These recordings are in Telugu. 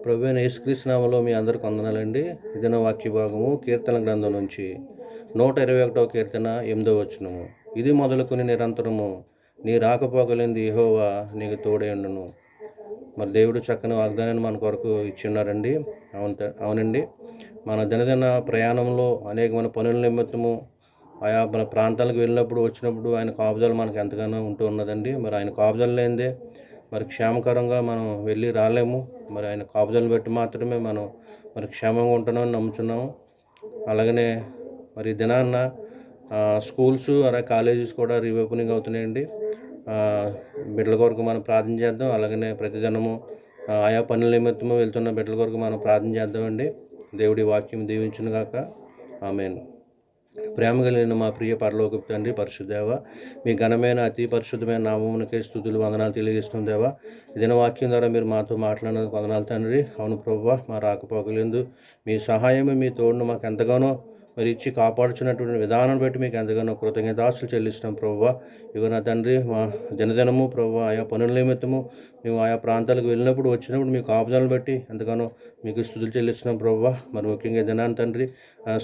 ప్రభువైన యేసుక్రీస్తు నామములో మీ అందరికి వందనాలండి. ఇది నా వాక్య భాగము కీర్తన గ్రంథం నుంచి 121వ కీర్తన 8వ వచనము. ఇది మొదలుకొని నిరంతరము నీ రాకపోకలేంది యెహోవా నీకు తోడై ఉండును. మరి దేవుడు చక్కని వాగ్దానాన్ని మన కొరకు ఇచ్చిన్నారండి. అవునండి, మన దినదిన ప్రయాణంలో అనేకమైన పనుల నిమిత్తము ఆయా ప్రాంతాలకు వెళ్ళినప్పుడు వచ్చినప్పుడు ఆయన కాపుదల మనకు ఎంతగానో ఉంటూ ఉన్నదండి. మరి ఆయన కాపుదల లేనిదే మరి క్షేమకరంగా మనం వెళ్ళి రాలేము. మరి ఆయన కాపుదలను బట్టి మాత్రమే మనం మరి క్షేమంగా ఉంటున్నామని నమ్ముతున్నాము. అలాగనే మరి దినాన్న స్కూల్స్ అలాగే కాలేజెస్ కూడా రీఓపెనింగ్ అవుతున్నాయండి. బిడ్డల కొరకు మనం ప్రార్థన చేద్దాం. అలాగనే ప్రతిదినము ఆయా పనుల నిమిత్తము వెళ్తున్న బిడ్డల కొరకు మనం ప్రార్థన చేద్దామండి. దేవుడి వాక్యం దీవించును గాక. ఆమేన్. ప్రేమ కలిగిన మా ప్రియ పరలోకపు తండ్రి, పరిశుద్ధ మీ ఘనమైన అతి పరిశుద్ధమైన నామమునకే స్తుతులు వందనాలు తెలియజేస్తుంది దేవా. ఇదిన వాక్యం ద్వారా మీరు మాతో మాట్లాడినందుకు వందనాలు తండ్రి. అవును ప్రభువా, మా రాకపోకలందు మీ సహాయము మీ తోడును మాకు ఎంతగానో మరి ఇచ్చి కాపాడుచున్నటువంటి విధానం బట్టి మీకు ఎంతగానో కృతజ్ఞతాస్తులు చెల్లిస్తున్నాం ప్రభువా. ఇగో నా తండ్రి, మా దినదినము ప్రభువా ఆయా పనుల నిమిత్తము మేము ఆయా ప్రాంతాలకు వెళ్ళినప్పుడు వచ్చినప్పుడు మీ కాపుదలను బట్టి ఎంతగానో మీకు స్తుతులు చెల్లిస్తున్నాం ప్రభువా. మరి ముఖ్యంగా దినాన్ని తండ్రి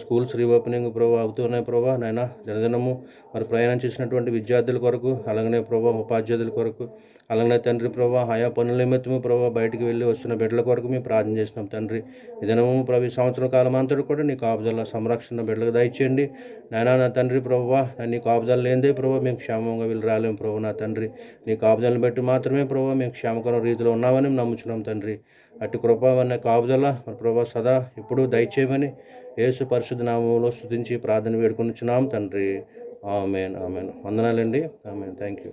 స్కూల్స్ రీఓపెనింగ్ ప్రభువా అవుతున్నాయి ప్రభువా. నాయన దినదినము మరి ప్రయాణం చేసినటువంటి విద్యార్థుల కొరకు, అలాగనే ప్రభువా ఉపాధ్యాయుల కొరకు, అలాగనే తండ్రి ప్రభా ఆయా పనుల నిమిత్తము ప్రభా బయటికి వెళ్ళి వస్తున్న బిడ్డల కొరకు మేము ప్రార్థన చేస్తున్నాం తండ్రి. ఈ దినము ప్రభు ఈ సంవత్సరం కాలం అంతటి కూడా నీ కాపుదల సంరక్షణ బిడ్డలకు దయచేయండి నాయన. నా తండ్రి ప్రభువా, నీ కాపుదల లేనిదే ప్రభు మేము క్షేమంగా వెళ్ళి రాలేము ప్రభు. నా తండ్రి నీ కాపుదలను బట్టి మాత్రమే ప్రభు మేము క్షేమకర రీతిలో ఉన్నామని నమ్ముచున్నాం తండ్రి. అటు కృప అనే కాపుదల మరి ప్రభా సదా ఇప్పుడు దయచేయమని యేసు పరిశుద్ధ నామములో స్తుతించి ప్రార్థన వేడుకొనిచున్నాం తండ్రి. ఆమేన్. ఆమేన్. వందనాలండి. ఆమేన్. Thank you.